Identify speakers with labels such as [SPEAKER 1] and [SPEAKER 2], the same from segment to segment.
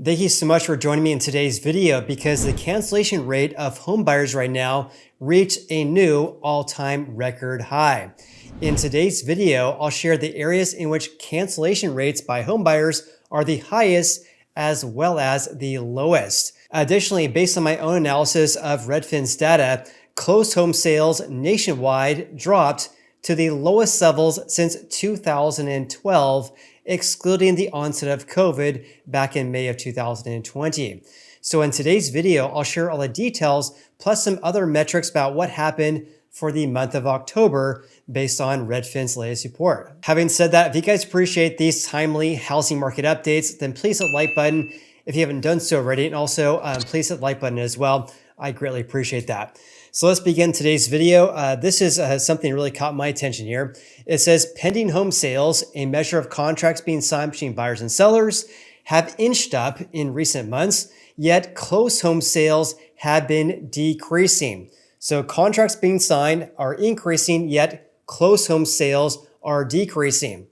[SPEAKER 1] Thank you so much for joining me in today's video because the cancellation rate of home buyers right now reached a new all-time record high. In today's video, I'll share the areas in which cancellation rates by home buyers are the highest as well as the lowest. Additionally, based on my own analysis of Redfin's data, closed home sales nationwide dropped to the lowest levels since 2012, excluding the onset of COVID back in May of 2020. So in today's video, I'll share all the details plus some other metrics about what happened for the month of October based on Redfin's latest report. Having said that, if you guys appreciate these timely housing market updates, then please hit the like button if you haven't done so already. And also please hit the like button as well. I greatly appreciate that. So let's begin today's video. This is something really caught my attention here. It says pending home sales, a measure of contracts being signed between buyers and sellers, have inched up in recent months, yet closed home sales have been decreasing. So contracts being signed are increasing, yet closed home sales are decreasing.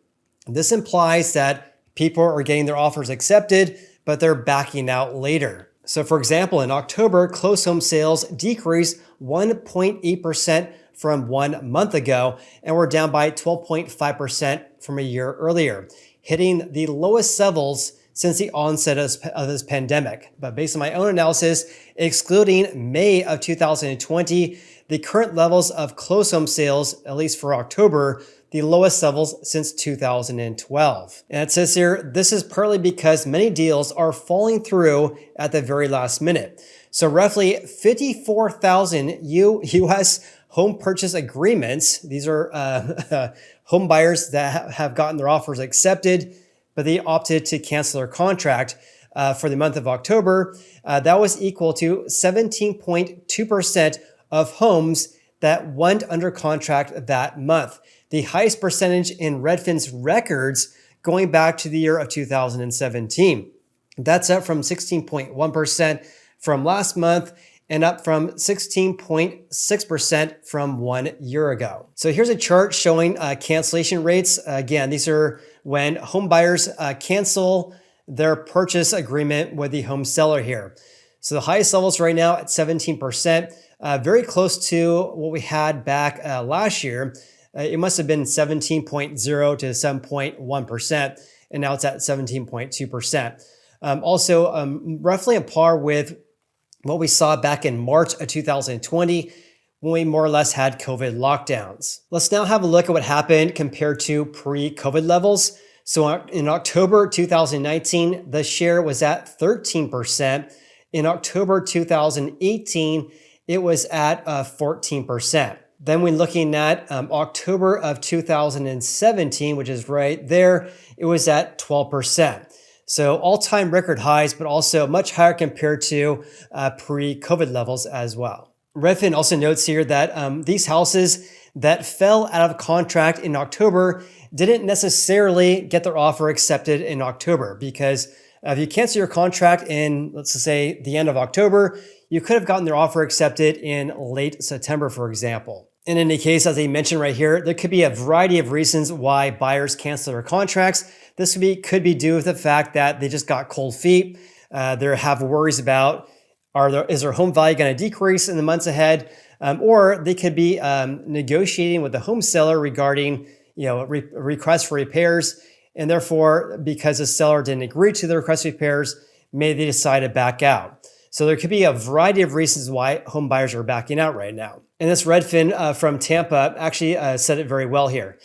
[SPEAKER 1] This implies that people are getting their offers accepted, but they're backing out later. So for example, in October, closed home sales decreased 1.8% from 1 month ago, and we're down by 12.5% from a year earlier, hitting the lowest levels since the onset of this pandemic. But based on my own analysis, excluding May of 2020, the current levels of closed home sales, at least for October, the lowest levels since 2012. And it says here, this is partly because many deals are falling through at the very last minute. So roughly 54,000 U.S. home purchase agreements, these are home buyers that have gotten their offers accepted, but they opted to cancel their contract for the month of October. That was equal to 17.2% of homes that went under contract that month, the highest percentage in Redfin's records going back to the year of 2017. That's up from 16.1% from last month and up from 16.6% from 1 year ago. So here's a chart showing cancellation rates. Again, these are when home buyers cancel their purchase agreement with the home seller here. So the highest levels right now at 17%, very close to what we had back last year. It must have been 17.0 to 7.1%, and now it's at 17.2%. Also, roughly on par with what we saw back in March of 2020, when we more or less had COVID lockdowns. Let's now have a look at what happened compared to pre-COVID levels. So in October 2019, the share was at 13%. In October 2018, it was at 14%. Then when looking at October of 2017, which is right there, it was at 12%. So all-time record highs, but also much higher compared to pre-COVID levels as well. Redfin also notes here that these houses that fell out of contract in October didn't necessarily get their offer accepted in October, because if you cancel your contract in, let's say, the end of October, you could have gotten their offer accepted in late September, for example. In any case, as I mentioned right here, there could be a variety of reasons why buyers cancel their contracts. This could be due to the fact that they just got cold feet. They have worries about, is their home value going to decrease in the months ahead? Or they could be negotiating with the home seller regarding requests for repairs. And therefore, because the seller didn't agree to the request for repairs, maybe they decide to back out. So there could be a variety of reasons why home buyers are backing out right now. And this Redfin from Tampa actually said it very well here.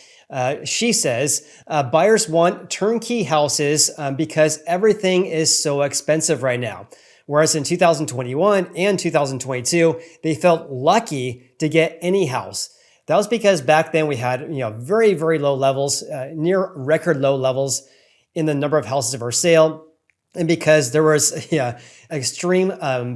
[SPEAKER 1] She says, buyers want turnkey houses because everything is so expensive right now. Whereas in 2021 and 2022, they felt lucky to get any house. That was because back then we had very, very low levels, near record low levels in the number of houses for sale. And because there was extreme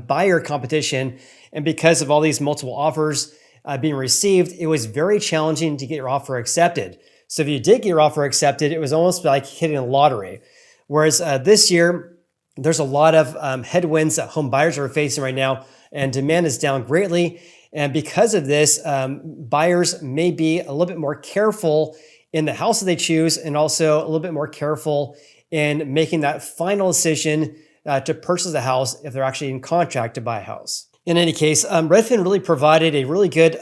[SPEAKER 1] buyer competition, and because of all these multiple offers being received, it was very challenging to get your offer accepted. So if you did get your offer accepted, it was almost like hitting a lottery. Whereas this year, there's a lot of headwinds that home buyers are facing right now, and demand is down greatly. And because of this, buyers may be a little bit more careful in the house that they choose, and also a little bit more careful in making that final decision to purchase a house if they're actually in contract to buy a house. In any case, Redfin really provided a really good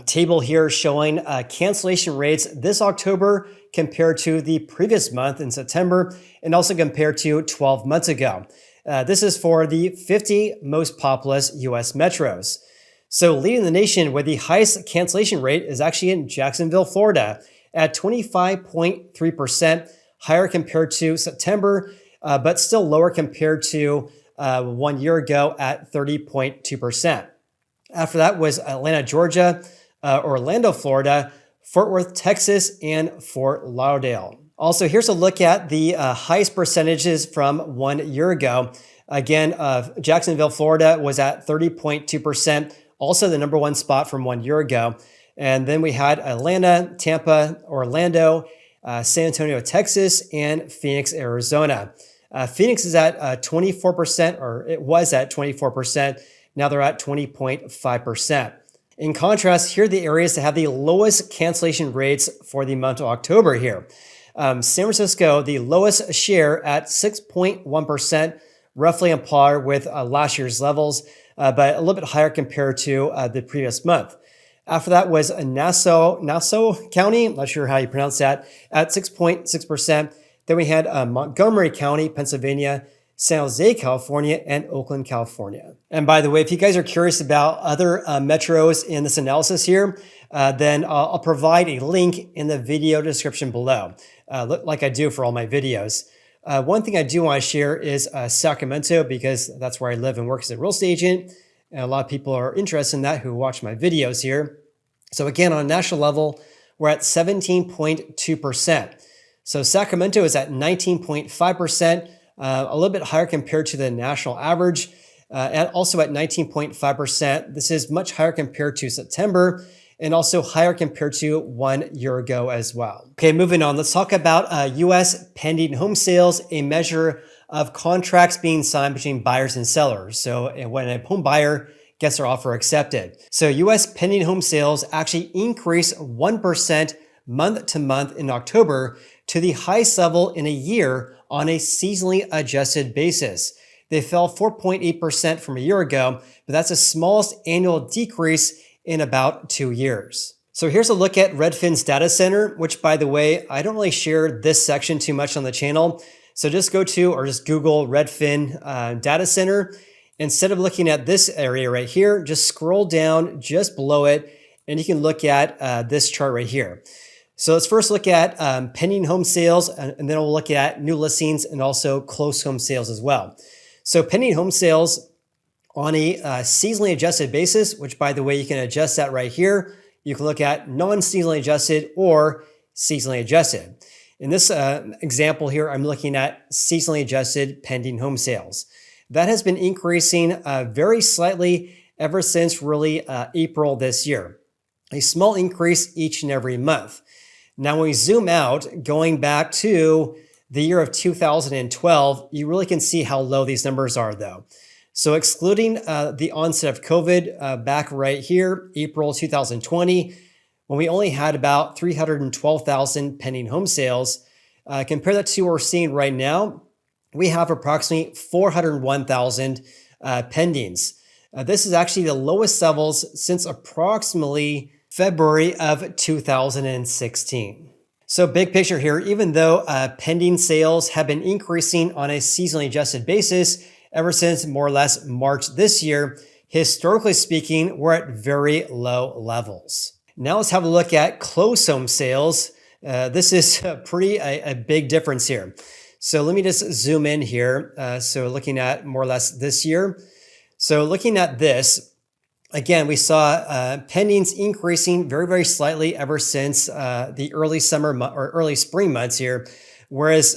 [SPEAKER 1] table here showing cancellation rates this October compared to the previous month in September, and also compared to 12 months ago. This is for the 50 most populous US metros. So leading the nation with the highest cancellation rate is actually in Jacksonville, Florida at 25.3%, higher compared to September, but still lower compared to 1 year ago at 30.2%. After that was Atlanta, Georgia, Orlando, Florida, Fort Worth, Texas, and Fort Lauderdale. Also, here's a look at the highest percentages from 1 year ago. Again, Jacksonville, Florida was at 30.2%, also the number one spot from 1 year ago. And then we had Atlanta, Tampa, Orlando, San Antonio, Texas, and Phoenix, Arizona. Phoenix is at 24%, or it was at 24%. Now they're at 20.5%. In contrast, here are the areas that have the lowest cancellation rates for the month of October here. San Francisco, the lowest share at 6.1%, roughly on par with last year's levels, but a little bit higher compared to the previous month. After that was Nassau County, I'm not sure how you pronounce that, at 6.6%. Then we had Montgomery County, Pennsylvania, San Jose, California, and Oakland, California. And by the way, if you guys are curious about other metros in this analysis here, then I'll provide a link in the video description below, like I do for all my videos. One thing I do want to share is Sacramento, because that's where I live and work as a real estate agent. And a lot of people are interested in that who watch my videos here. So again, on a national level, we're at 17.2%. So Sacramento is at 19.5%, a little bit higher compared to the national average, and also at 19.5%. This is much higher compared to September, and also higher compared to 1 year ago as well. Okay, moving on, let's talk about US pending home sales, a measure of contracts being signed between buyers and sellers. So when a home buyer gets their offer accepted. So US pending home sales actually increased 1% month to month in October to the highest level in a year on a seasonally adjusted basis. They fell 4.8% from a year ago, but that's the smallest annual decrease in about 2 years. So here's a look at Redfin's data center, which by the way, I don't really share this section too much on the channel. So just go to, or just Google Redfin data center. Instead of looking at this area right here, just scroll down just below it, and you can look at this chart right here. So let's first look at pending home sales, and then we'll look at new listings and also closed home sales as well. So pending home sales on a seasonally adjusted basis, which by the way, you can adjust that right here. You can look at non-seasonally adjusted or seasonally adjusted. In this example here, I'm looking at seasonally adjusted pending home sales. That has been increasing very slightly ever since really April this year. A small increase each and every month. Now, when we zoom out, going back to the year of 2012, you really can see how low these numbers are though. So excluding the onset of COVID back right here, April 2020, when we only had about 312,000 pending home sales, compare that to what we're seeing right now, we have approximately 401,000 pendings. This is actually the lowest levels since approximately February of 2016. So big picture here, even though pending sales have been increasing on a seasonally adjusted basis ever since more or less March this year, historically speaking, we're at very low levels. Now let's have a look at closed home sales. This is a big difference here. So let me just zoom in here. So looking at more or less this year. So looking at this, again, we saw pendings increasing very, very slightly ever since the early summer or early spring months here, whereas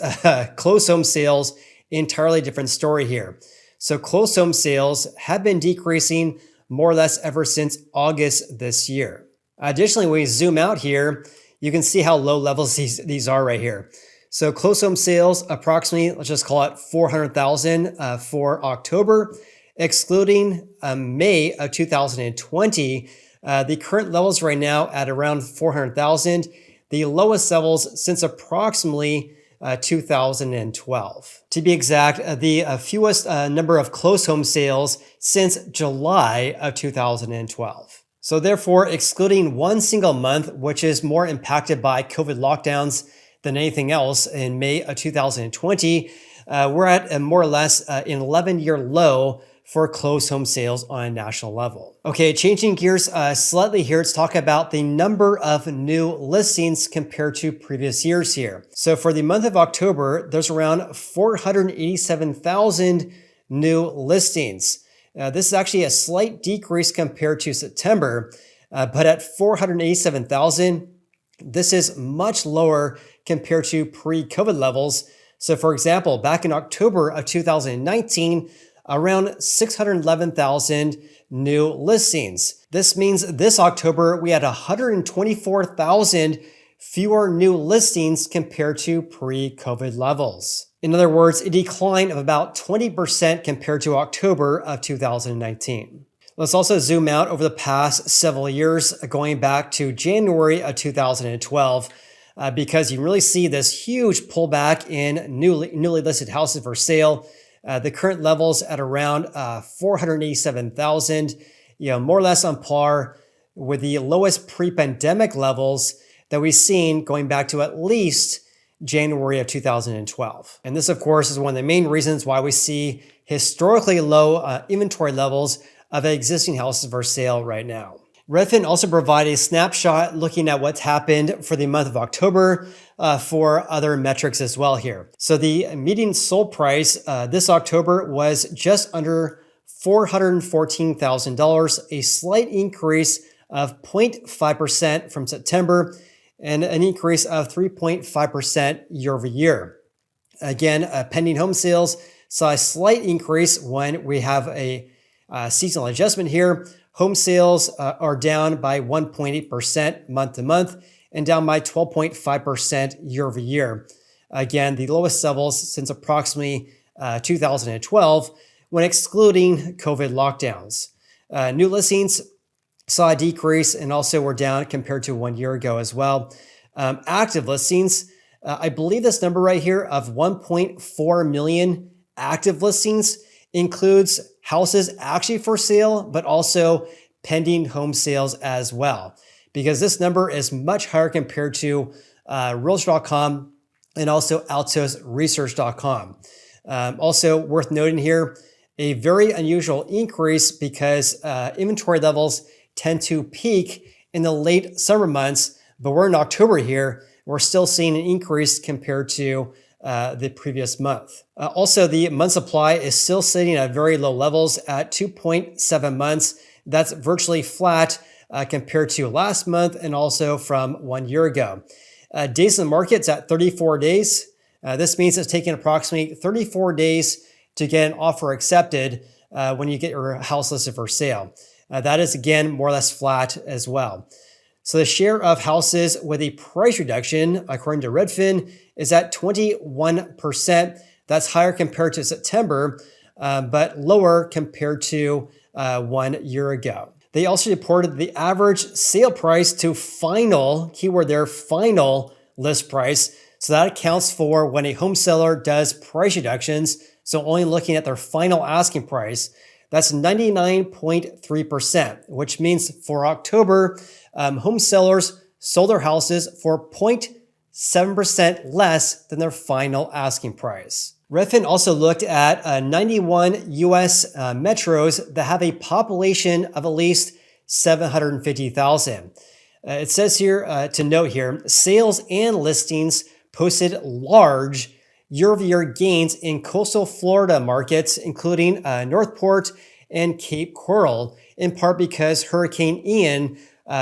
[SPEAKER 1] closed home sales, entirely different story here. So closed home sales have been decreasing more or less ever since August this year. Additionally, when we zoom out here, you can see how low levels these are right here. So closed home sales, approximately, let's just call it 400,000 for October. Excluding May of 2020, the current levels right now at around 400,000, the lowest levels since approximately 2012. To be exact, the fewest number of closed home sales since July of 2012. So therefore, excluding one single month, which is more impacted by COVID lockdowns than anything else in May of 2020, we're at a more or less an 11-year low for closed home sales on a national level. Okay, changing gears slightly here, let's talk about the number of new listings compared to previous years here. So for the month of October, there's around 487,000 new listings. This is actually a slight decrease compared to September, but at 487,000, this is much lower compared to pre-COVID levels. So for example, back in October of 2019, around 611,000 new listings. This means this October, we had 124,000 fewer new listings compared to pre-COVID levels. In other words, a decline of about 20% compared to October of 2019. Let's also zoom out over the past several years, going back to January of 2012, because you can really see this huge pullback in newly listed houses for sale. The current levels at around 487,000, more or less on par with the lowest pre-pandemic levels that we've seen going back to at least January of 2012. And this, of course, is one of the main reasons why we see historically low inventory levels of existing houses for sale right now. Redfin also provided a snapshot looking at what's happened for the month of October for other metrics as well here. So the median sold price this October was just under $414,000, a slight increase of 0.5% from September and an increase of 3.5% year over year. Again, pending home sales saw a slight increase when we have a seasonal adjustment here. Home sales are down by 1.8% month to month and down by 12.5% year over year. Again, the lowest levels since approximately 2012 when excluding COVID lockdowns. New listings saw a decrease and also were down compared to 1 year ago as well. Active listings, I believe this number right here of 1.4 million active listings includes houses actually for sale, but also pending home sales as well, because this number is much higher compared to Realtor.com and also AltosResearch.com. Also worth noting here, a very unusual increase because inventory levels tend to peak in the late summer months, but we're in October here. We're still seeing an increase compared to the previous month. Also, the month supply is still sitting at very low levels at 2.7 months. That's virtually flat compared to last month and also from 1 year ago. Days in the market's at 34 days. This means it's taking approximately 34 days to get an offer accepted when you get your house listed for sale. That is, again, more or less flat as well. So the share of houses with a price reduction, according to Redfin, is at 21%. That's higher compared to September, but lower compared to 1 year ago. They also reported the average sale price to final, keyword there, final list price. So that accounts for when a home seller does price reductions, so only looking at their final asking price. That's 99.3%, which means for October, home sellers sold their houses for 0.7% less than their final asking price. Redfin also looked at 91 US metros that have a population of at least 750,000. It says here, to note here, sales and listings posted large year-over-year gains in coastal Florida markets, including Northport and Cape Coral, in part because Hurricane Ian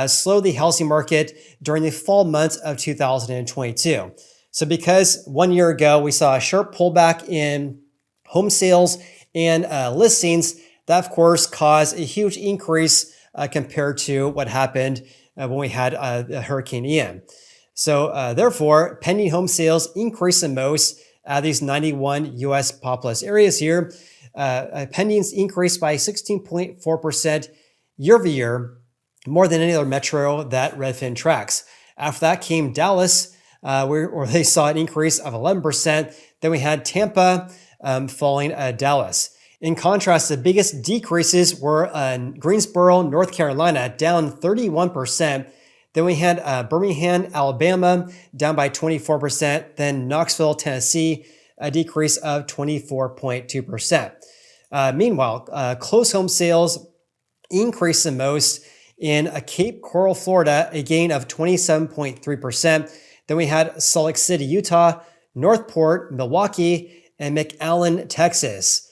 [SPEAKER 1] slowed the housing market during the fall months of 2022. So because 1 year ago, we saw a sharp pullback in home sales and listings, that of course caused a huge increase compared to what happened when we had Hurricane Ian. So therefore, pending home sales increased the most at these 91 US populous areas here. Pendings increased by 16.4% year over year, more than any other metro that Redfin tracks. After that came Dallas, where they saw an increase of 11%. Then we had Tampa following Dallas. In contrast, the biggest decreases were Greensboro, North Carolina, down 31%. Then we had Birmingham, Alabama, down by 24%. Then Knoxville, Tennessee, a decrease of 24.2%. Meanwhile, closed home sales increased the most in Cape Coral, Florida, a gain of 27.3%. Then we had Salt Lake City, Utah, Northport, Milwaukee, and McAllen, Texas.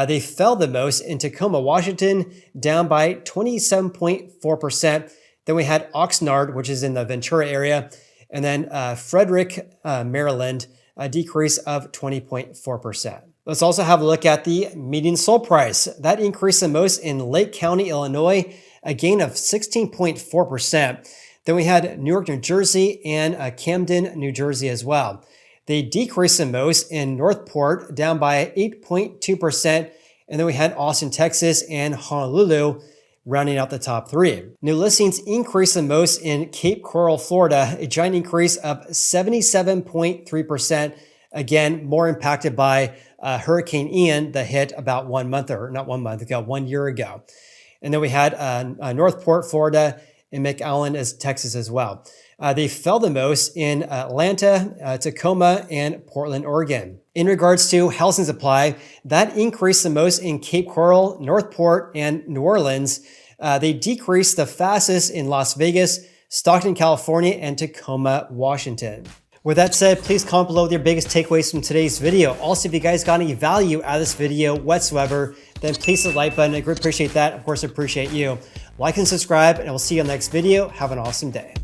[SPEAKER 1] They fell the most in Tacoma, Washington, down by 27.4%. Then we had Oxnard, which is in the Ventura area, and then Frederick, Maryland, a decrease of 20.4%. Let's also have a look at the median sold price. That increased the most in Lake County, Illinois, a gain of 16.4%. Then we had Newark, New Jersey, and Camden, New Jersey as well. They decreased the most in Northport, down by 8.2%. And then we had Austin, Texas, and Honolulu, rounding out the top three. New listings increased the most in Cape Coral, Florida, a giant increase of 77.3%. Again, more impacted by Hurricane Ian that hit about 1 year ago. And then we had Northport, Florida, and McAllen, Texas as well. They fell the most in Atlanta, Tacoma, and Portland, Oregon. In regards to housing supply, that increased the most in Cape Coral, Northport, and New Orleans. They decreased the fastest in Las Vegas, Stockton, California, and Tacoma, Washington. With that said, please comment below with your biggest takeaways from today's video. Also, if you guys got any value out of this video whatsoever, then please hit the like button. I greatly appreciate that. Of course, I appreciate you. Like and subscribe, and I will see you on the next video. Have an awesome day.